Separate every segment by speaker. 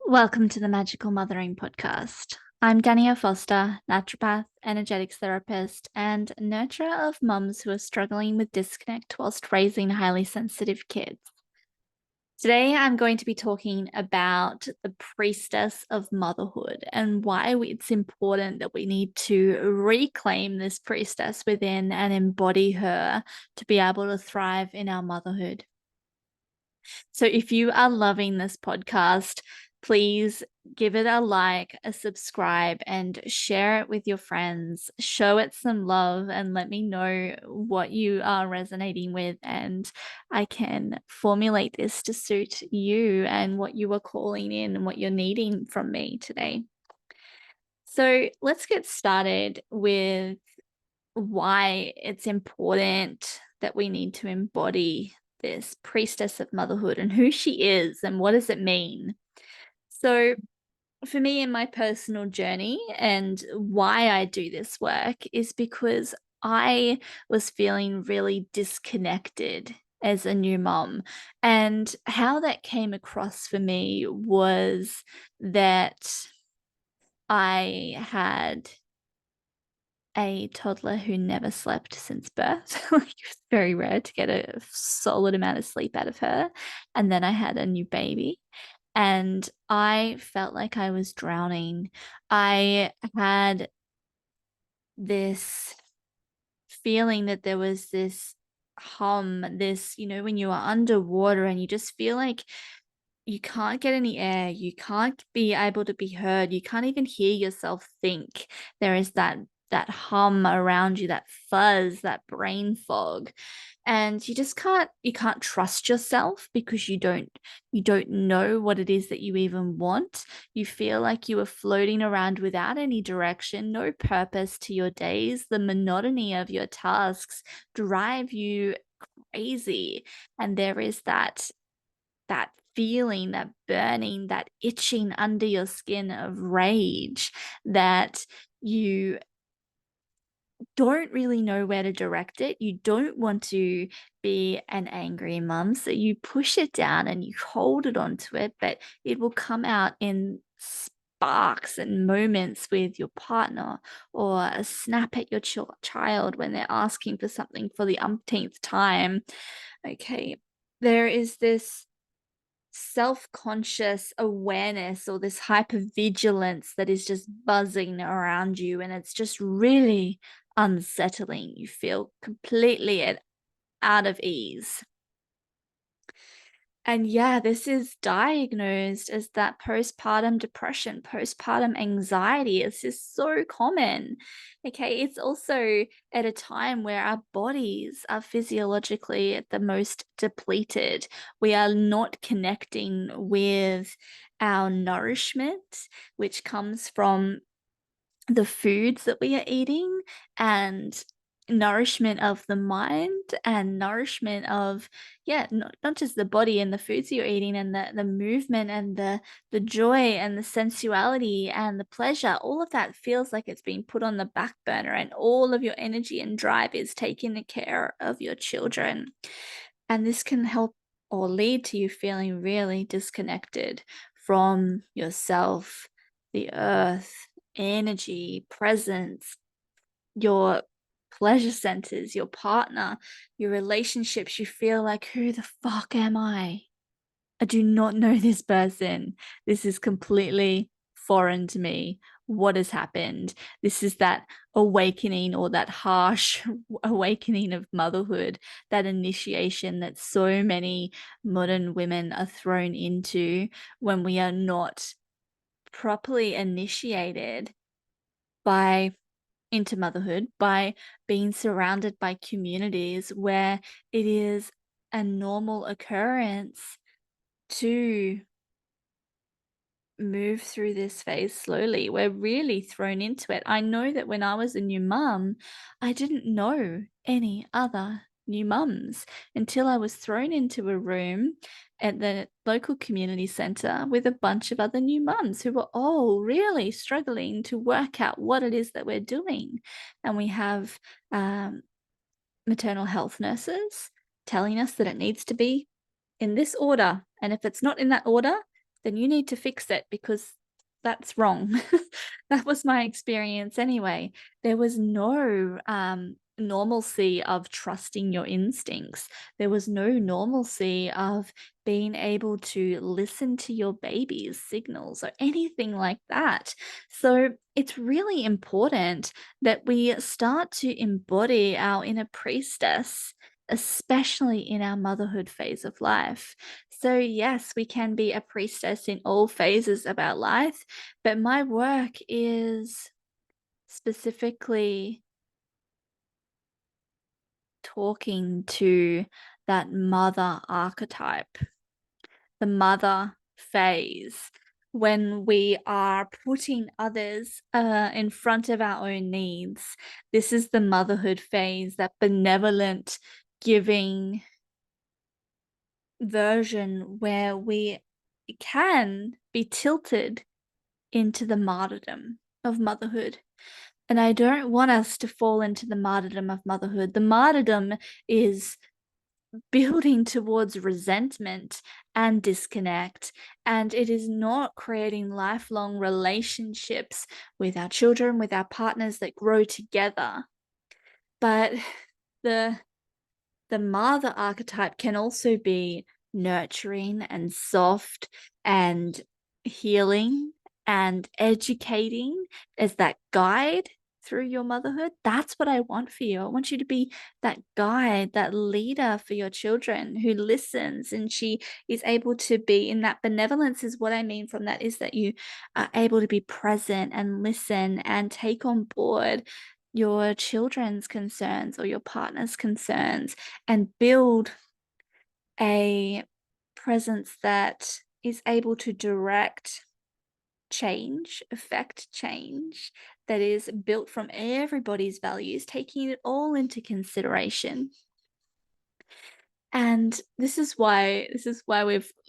Speaker 1: Welcome to the Magical Mothering Podcast. I'm Dania Foster, naturopath, energetics therapist, and nurturer of mums who are struggling with disconnect whilst raising highly sensitive kids. Today, I'm going to be talking about the priestess of motherhood and why it's important that we need to reclaim this priestess within and embody her to be able to thrive in our motherhood. So if you are loving this podcast, please give it a like, a subscribe, and share it with your friends. Show it some love and let me know what you are resonating with, and I can formulate this to suit you and what you are calling in and what you're needing from me today. So let's get started with why it's important that we need to embody this priestess of motherhood and who she is and what does it mean. So for me in my personal journey and why I do this work is because I was feeling really disconnected as a new mom. And how that came across for me was that I had a toddler who never slept since birth. Like, it was very rare to get a solid amount of sleep out of her. And then I had a new baby, and I felt like I was drowning. I had this feeling that there was this hum, this, when you are underwater and you just feel like you can't get any air, you can't be able to be heard, you can't even hear yourself think. There is that hum around you, that fuzz, that brain fog. And you can't trust yourself because you don't know what it is that you even want. You feel like you are floating around without any direction, no purpose to your days. The monotony of your tasks drive you crazy. And there is that feeling, that burning, that itching under your skin of rage that you don't really know where to direct it. You don't want to be an angry mum, so you push it down and you hold it onto it, but it will come out in sparks and moments with your partner, or a snap at your child when they're asking for something for the umpteenth time. Okay, there is this self-conscious awareness or this hypervigilance that is just buzzing around you, and it's just really unsettling. You feel completely out of ease. And yeah, this is diagnosed as that postpartum depression, postpartum anxiety. It's just so common. Okay. It's also at a time where our bodies are physiologically at the most depleted. We are not connecting with our nourishment, which comes from the foods that we are eating, and nourishment of the mind and nourishment of, yeah, not just the body and the foods you're eating, and the movement and the joy and the sensuality and the pleasure. All of that feels like it's been put on the back burner, and all of your energy and drive is taking care of your children. And this can help or lead to you feeling really disconnected from yourself, the earth, energy, presence, your pleasure centers, your partner, your relationships. You feel like, who the fuck am I? I do not know this person. This is completely foreign to me. What has happened? This is that awakening, or that harsh awakening of motherhood, that initiation that so many modern women are thrown into when we are not properly initiated by into motherhood, by being surrounded by communities where it is a normal occurrence to move through this phase slowly. We're really thrown into it. I know that when I was a new mum, I didn't know any other new mums until I was thrown into a room at the local community center with a bunch of other new mums who were all really struggling to work out what it is that we're doing. And we have maternal health nurses telling us that it needs to be in this order. And if it's not in that order, then you need to fix it because that's wrong. That was my experience anyway. There was no normalcy of trusting your instincts. There was no normalcy of being able to listen to your baby's signals or anything like that. So it's really important that we start to embody our inner priestess, especially in our motherhood phase of life. So, yes, we can be a priestess in all phases of our life, but my work is specifically talking to that mother archetype, the mother phase, when we are putting others in front of our own needs. This is the motherhood phase, that benevolent, giving version where we can be tilted into the martyrdom of motherhood. And I don't want us to fall into the martyrdom of motherhood. The martyrdom is building towards resentment and disconnect, and it is not creating lifelong relationships with our children, with our partners that grow together. But the mother archetype can also be nurturing and soft and healing and educating as that guide through your motherhood. That's what I want for you. I want you to be that guide, that leader for your children who listens, and she is able to be in that benevolence. Is what I mean from that is that you are able to be present and listen and take on board your children's concerns or your partner's concerns, and build a presence that is able to direct change, affect change, that is built from everybody's values, taking it all into consideration. And this is why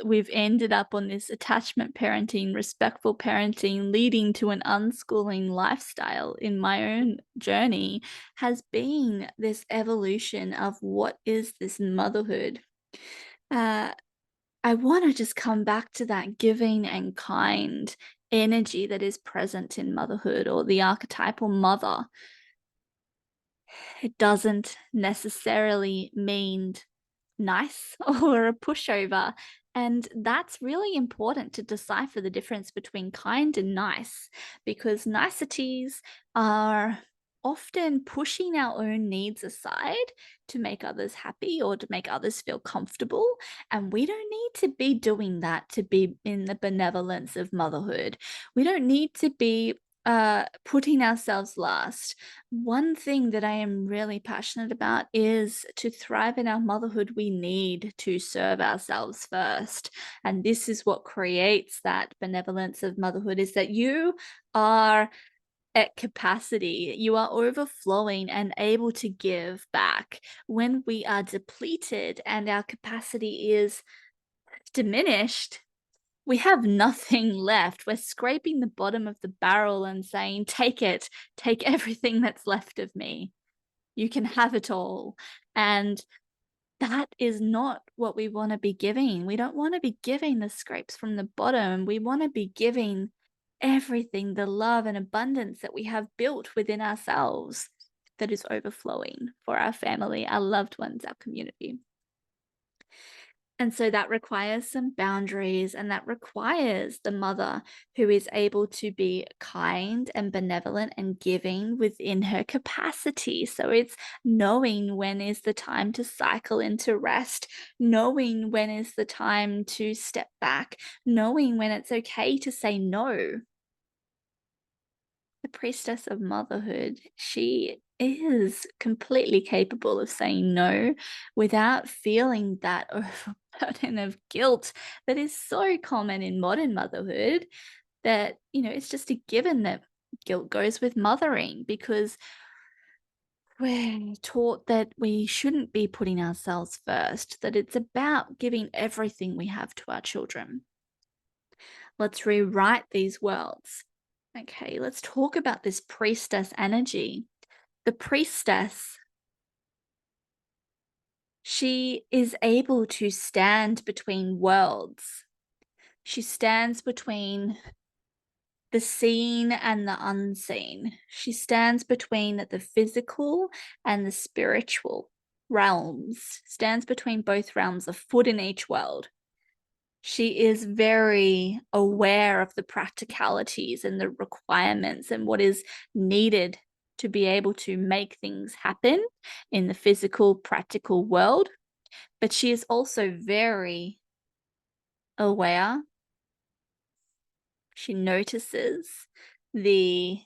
Speaker 1: we've ended up on this attachment parenting, respectful parenting, leading to an unschooling lifestyle in my own journey, has been this evolution of what is this motherhood. I want to just come back to that giving and kind energy that is present in motherhood, or the archetypal mother. It doesn't necessarily mean nice or a pushover. And that's really important to decipher the difference between kind and nice, because niceties are often pushing our own needs aside to make others happy or to make others feel comfortable. And we don't need to be doing that to be in the benevolence of motherhood. We don't need to be putting ourselves last. One thing that I am really passionate about is to thrive in our motherhood, we need to serve ourselves first. And this is what creates that benevolence of motherhood, is that you are at capacity, you are overflowing and able to give back. When we are depleted and our capacity is diminished, we have nothing left. We're scraping the bottom of the barrel and saying, take it, take everything that's left of me. You can have it all. And that is not what we want to be giving. We don't want to be giving the scrapes from the bottom. We want to be giving everything, the love and abundance that we have built within ourselves, that is overflowing for our family, our loved ones, our community. And so that requires some boundaries, and that requires the mother who is able to be kind and benevolent and giving within her capacity. So it's knowing when is the time to cycle into rest, knowing when is the time to step back, knowing when it's okay to say no. The priestess of motherhood, she is completely capable of saying no without feeling that overburden of guilt that is so common in modern motherhood, that, it's just a given that guilt goes with mothering, because we're taught that we shouldn't be putting ourselves first, that it's about giving everything we have to our children. Let's rewrite these worlds. Okay, let's talk about this priestess energy. The priestess, she is able to stand between worlds. She stands between the seen and the unseen. She stands between the physical and the spiritual realms, stands between both realms, a foot in each world. She is very aware of the practicalities and the requirements and what is needed to be able to make things happen in the physical, practical world. But she is also very aware. She notices the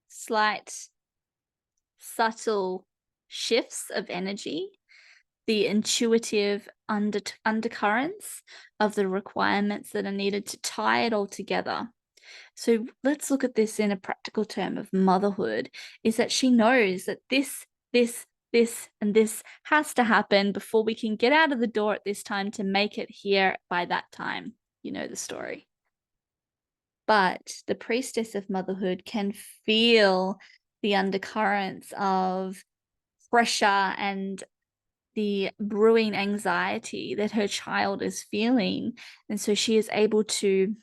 Speaker 1: slight, subtle shifts of energy, the intuitive undercurrents of the requirements that are needed to tie it all together. So let's look at this in a practical term of motherhood, is that she knows that this, and this has to happen before we can get out of the door at this time to make it here by that time. You know the story. But the priestess of motherhood can feel the undercurrents of pressure and the brewing anxiety that her child is feeling. And so she is able to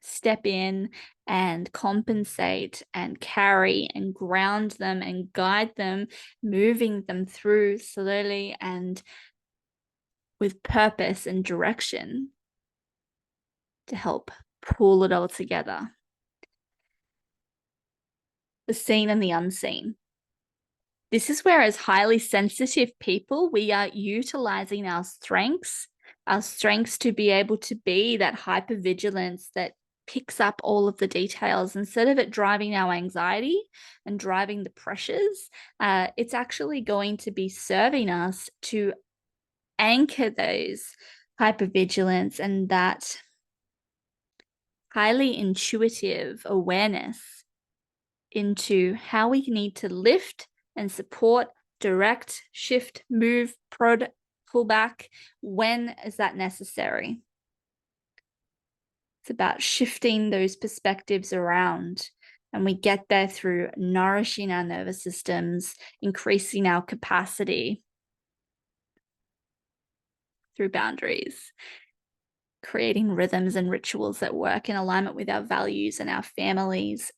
Speaker 1: step in and compensate and carry and ground them and guide them, moving them through slowly and with purpose and direction to help pull it all together. The seen and the unseen. This is where, as highly sensitive people, we are utilizing our strengths to be able to be that hypervigilance that picks up all of the details. Instead of it driving our anxiety and driving the pressures, it's actually going to be serving us to anchor those hypervigilance and that highly intuitive awareness into how we need to lift and support, direct, shift, move, prod, pull back. When is that necessary? It's about shifting those perspectives around. And we get there through nourishing our nervous systems, increasing our capacity through boundaries, creating rhythms and rituals that work in alignment with our values and our families'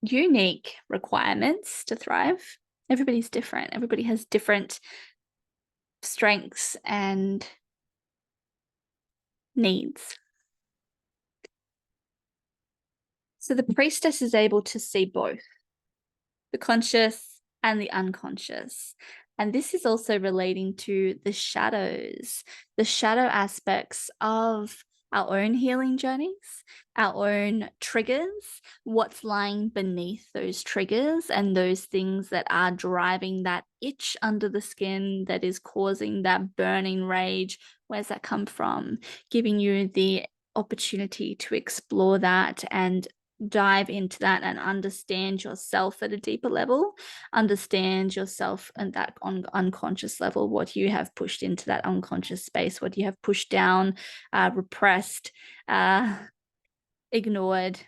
Speaker 1: unique requirements to thrive. Everybody's different. Everybody has different strengths and needs. So the priestess is able to see both the conscious and the unconscious. And this is also relating to the shadows, the shadow aspects of our own healing journeys, our own triggers, what's lying beneath those triggers and those things that are driving that itch under the skin that is causing that burning rage. Where's that come from? Giving you the opportunity to explore that and dive into that and understand yourself at a deeper level, understand yourself and that unconscious level, what you have pushed into that unconscious space, what you have pushed down, repressed, ignored,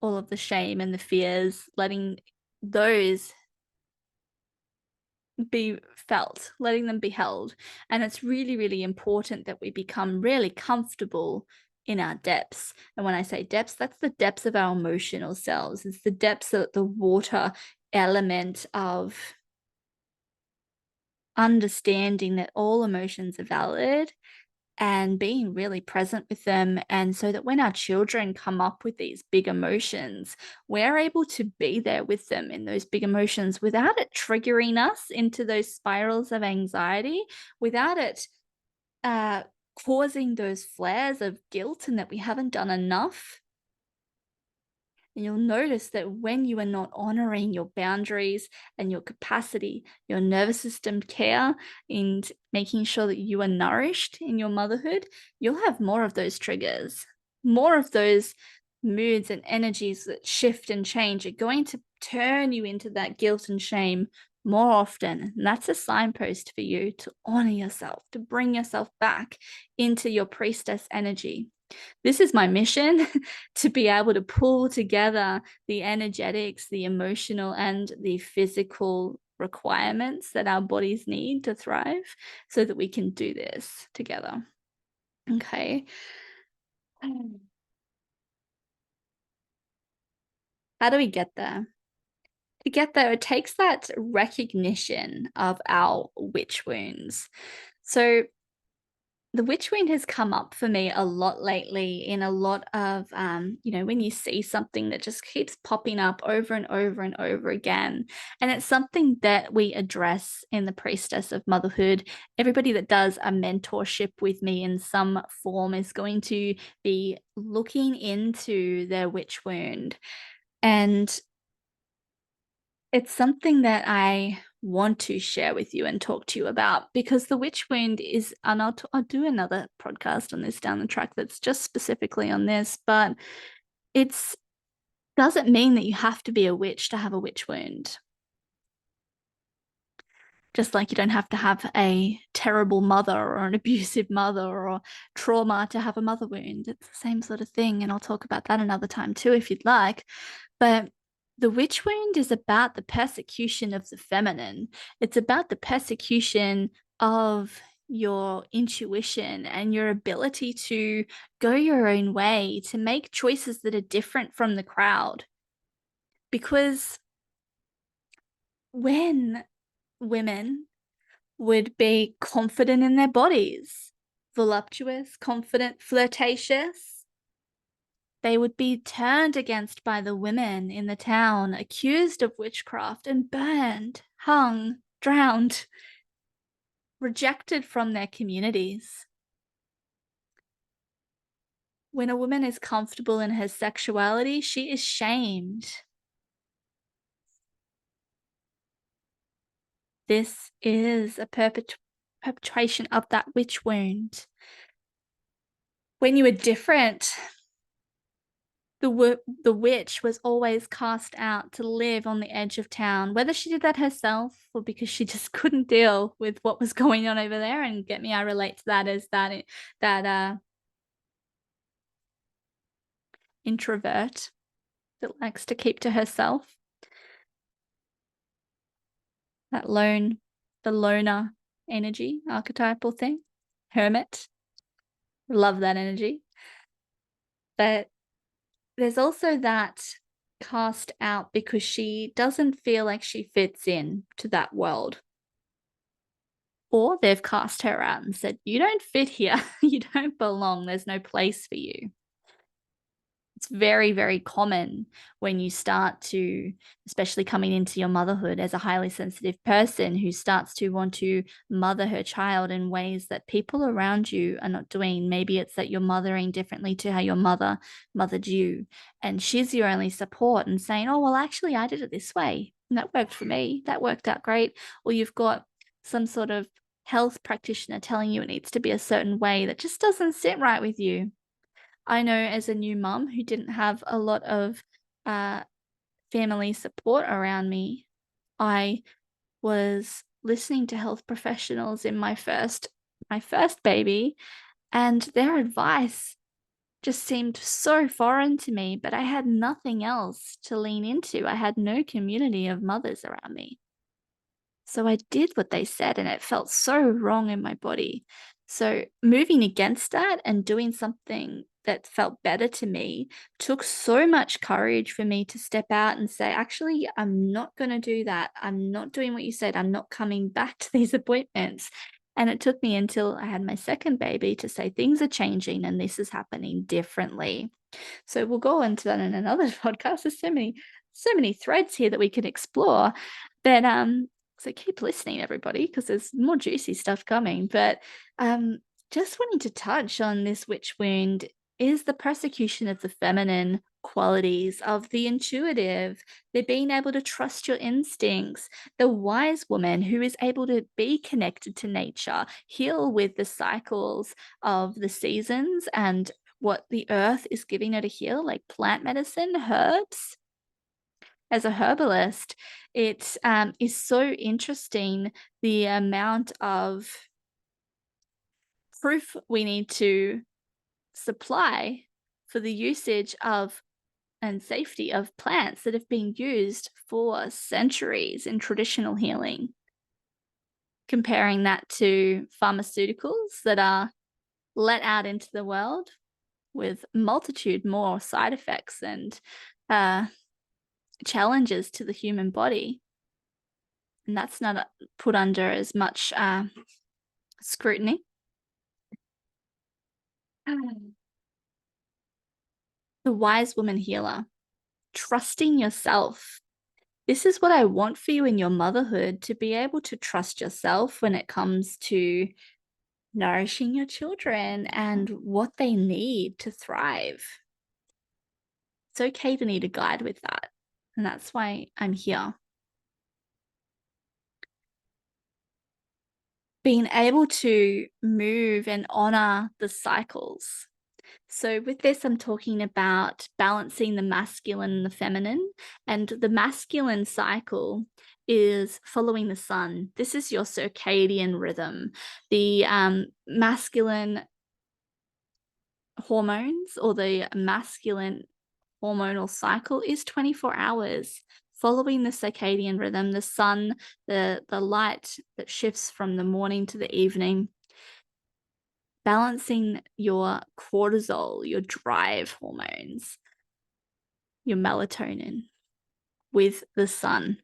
Speaker 1: all of the shame and the fears, letting those be felt, letting them be held. And it's really, really important that we become really comfortable in our depths. And when I say depths, that's the depths of our emotional selves. It's the depths of the water element of understanding that all emotions are valid and being really present with them. And so that when our children come up with these big emotions, we're able to be there with them in those big emotions without it triggering us into those spirals of anxiety, without it causing those flares of guilt and that we haven't done enough. And you'll notice that when you are not honoring your boundaries and your capacity, your nervous system care, and making sure that you are nourished in your motherhood, you'll have more of those triggers, more of those moods and energies that shift and change are going to turn you into that guilt and shame more often. And that's a signpost for you to honor yourself, to bring yourself back into your priestess energy. This is my mission, to be able to pull together the energetics, the emotional and the physical requirements that our bodies need to thrive so that we can do this together. Okay. How do we get there? To get there, it takes that recognition of our witch wounds. So the witch wound has come up for me a lot lately in a lot of, when you see something that just keeps popping up over and over and over again. And it's something that we address in the Priestess of Motherhood. Everybody that does a mentorship with me in some form is going to be looking into their witch wound. And it's something that I want to share with you and talk to you about, because the witch wound is, and I'll do another podcast on this down the track that's just specifically on this, but it's doesn't mean that you have to be a witch to have a witch wound. Just like you don't have to have a terrible mother or an abusive mother or trauma to have a mother wound. It's the same sort of thing, and I'll talk about that another time too if you'd like. But the witch wound is about the persecution of the feminine. It's about the persecution of your intuition and your ability to go your own way, to make choices that are different from the crowd. Because when women would be confident in their bodies, voluptuous, confident, flirtatious, they would be turned against by the women in the town, accused of witchcraft, and burned, hung, drowned, rejected from their communities. When a woman is comfortable in her sexuality, she is shamed. This is a perpetuation of that witch wound. When you were different, the witch was always cast out to live on the edge of town, whether she did that herself or because she just couldn't deal with what was going on over there. And get me, I relate to that as that introvert that likes to keep to herself, that the loner energy, archetypal thing, hermit. Love that energy. But there's also that cast out because she doesn't feel like she fits in to that world. Or they've cast her out and said, you don't fit here. You don't belong. There's no place for you. It's very, very common when you start to, especially coming into your motherhood as a highly sensitive person who starts to want to mother her child in ways that people around you are not doing. Maybe it's that you're mothering differently to how your mother mothered you, and she's your only support and saying, oh, well, actually, I did it this way, and that worked for me. That worked out great. Or you've got some sort of health practitioner telling you it needs to be a certain way that just doesn't sit right with you. I know as a new mum who didn't have a lot of family support around me, I was listening to health professionals in my first baby, and their advice just seemed so foreign to me, but I had nothing else to lean into. I had no community of mothers around me. So I did what they said, and it felt so wrong in my body. So moving against that and doing something that felt better to me took so much courage for me to step out and say, actually, I'm not going to do that. I'm not doing what you said. I'm not coming back to these appointments. And it took me until I had my second baby to say things are changing and this is happening differently. So we'll go into that in another podcast. There's so many threads here that we can explore. But so keep listening, everybody, because there's more juicy stuff coming. But just wanting to touch on this witch wound is the persecution of the feminine qualities, of the intuitive, the being able to trust your instincts, the wise woman who is able to be connected to nature, heal with the cycles of the seasons and what the earth is giving her to heal, like plant medicine, herbs. As a herbalist, it is so interesting the amount of proof we need to supply for the usage of and safety of plants that have been used for centuries in traditional healing. Comparing that to pharmaceuticals that are let out into the world with multitude more side effects and challenges to the human body. And that's not put under as much scrutiny. The wise woman healer, trusting yourself. This is what I want for you in your motherhood, to be able to trust yourself when it comes to nourishing your children and what they need to thrive. It's okay to need a guide with that. And that's why I'm here. Being able to move and honor the cycles. So with this, I'm talking about balancing the masculine and the feminine. And the masculine cycle is following the sun. This is your circadian rhythm. The masculine hormones, or the masculine hormonal cycle, is 24 hours. Following the circadian rhythm, the sun, the light that shifts from the morning to the evening, balancing your cortisol, your drive hormones, your melatonin with the sun.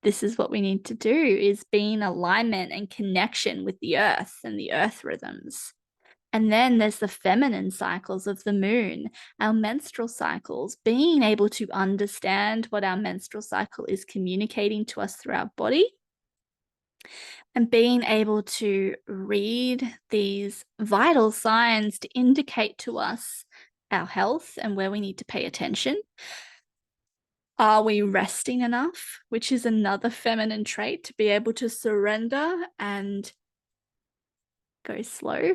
Speaker 1: This is what we need to do, is be in alignment and connection with the earth and the earth rhythms. And then there's the feminine cycles of the moon, our menstrual cycles, being able to understand what our menstrual cycle is communicating to us through our body, and being able to read these vital signs to indicate to us our health and where we need to pay attention. Are we resting enough? Which is another feminine trait, to be able to surrender and go slow.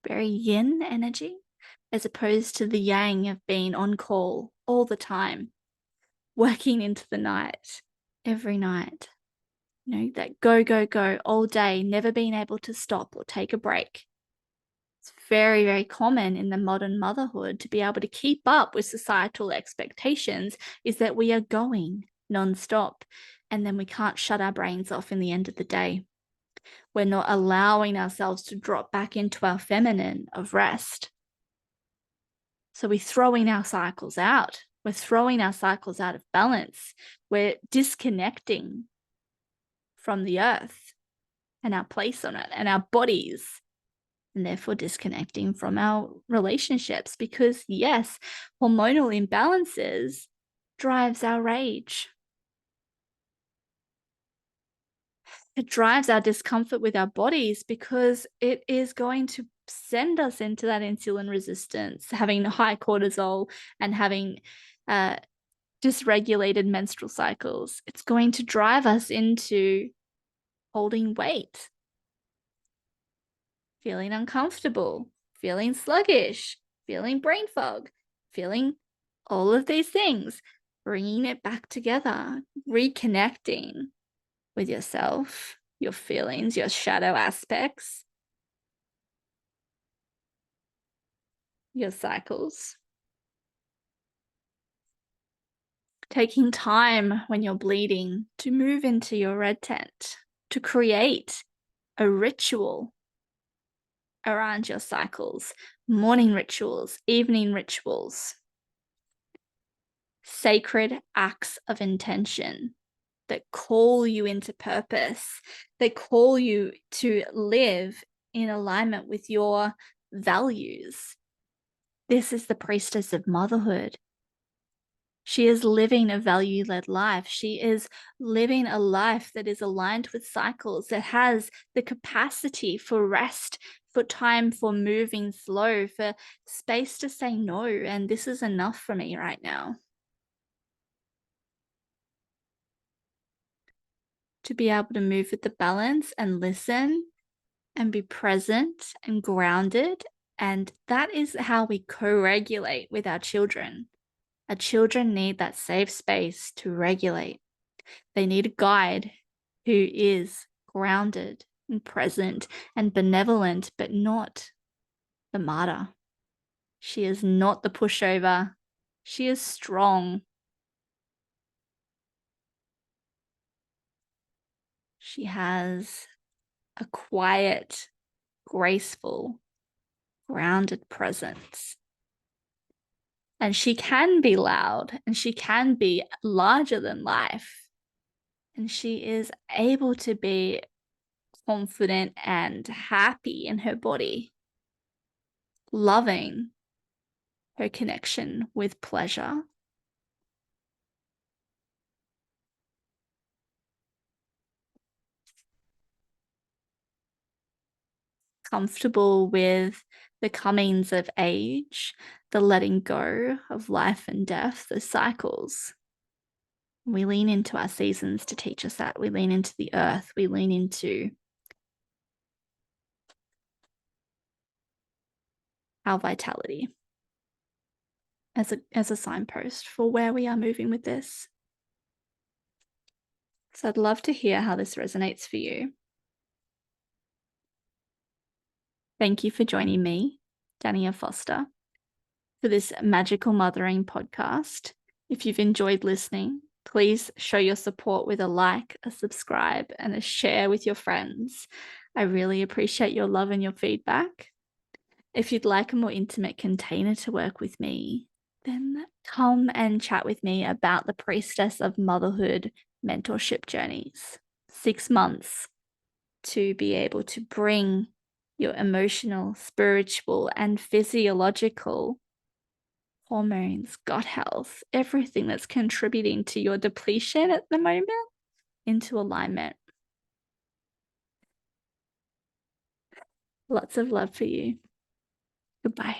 Speaker 1: Very yin energy, as opposed to the yang of being on call all the time, working into the night, every night. You know, that go, go, go all day, never being able to stop or take a break. It's very, very common in the modern motherhood to be able to keep up with societal expectations, is that we are going nonstop, and then we can't shut our brains off in the end of the day. We're not allowing ourselves to drop back into our feminine of rest. So we're throwing our cycles out. We're throwing our cycles out of balance. We're disconnecting from the earth and our place on it and our bodies, and therefore disconnecting from our relationships, because yes, hormonal imbalances drives our rage. It drives our discomfort with our bodies, because it is going to send us into that insulin resistance, having high cortisol and having dysregulated menstrual cycles. It's going to drive us into holding weight, feeling uncomfortable, feeling sluggish, feeling brain fog, feeling all of these things, bringing it back together, reconnecting with yourself, your feelings, your shadow aspects, your cycles. Taking time when you're bleeding to move into your red tent, to create a ritual around your cycles, morning rituals, evening rituals, sacred acts of intention that call you into purpose, that call you to live in alignment with your values. This is the priestess of motherhood. She is living a value-led life. She is living a life that is aligned with cycles, that has the capacity for rest, for time for moving slow, for space to say no, and this is enough for me right now. To be able to move with the balance and listen and be present and grounded. And that is how we co-regulate with our children. Our children need that safe space to regulate. They need a guide who is grounded and present and benevolent, but not the martyr. She is not the pushover. She is strong. She has a quiet, graceful, grounded presence. And she can be loud and she can be larger than life. And she is able to be confident and happy in her body, loving her connection with pleasure. Comfortable with the comings of age, the letting go of life and death, the cycles. We lean into our seasons to teach us that. We lean into the earth. We lean into our vitality as a signpost for where we are moving with this. So I'd love to hear how this resonates for you. Thank you for joining me, Dania Foster, for this Magickal Mothering podcast. If you've enjoyed listening, please show your support with a like, a subscribe, and a share with your friends. I really appreciate your love and your feedback. If you'd like a more intimate container to work with me, then come and chat with me about the Priestess of Motherhood mentorship journeys. 6 months to be able to bring your emotional, spiritual, and physiological hormones, gut health, everything that's contributing to your depletion at the moment into alignment. Lots of love for you. Goodbye.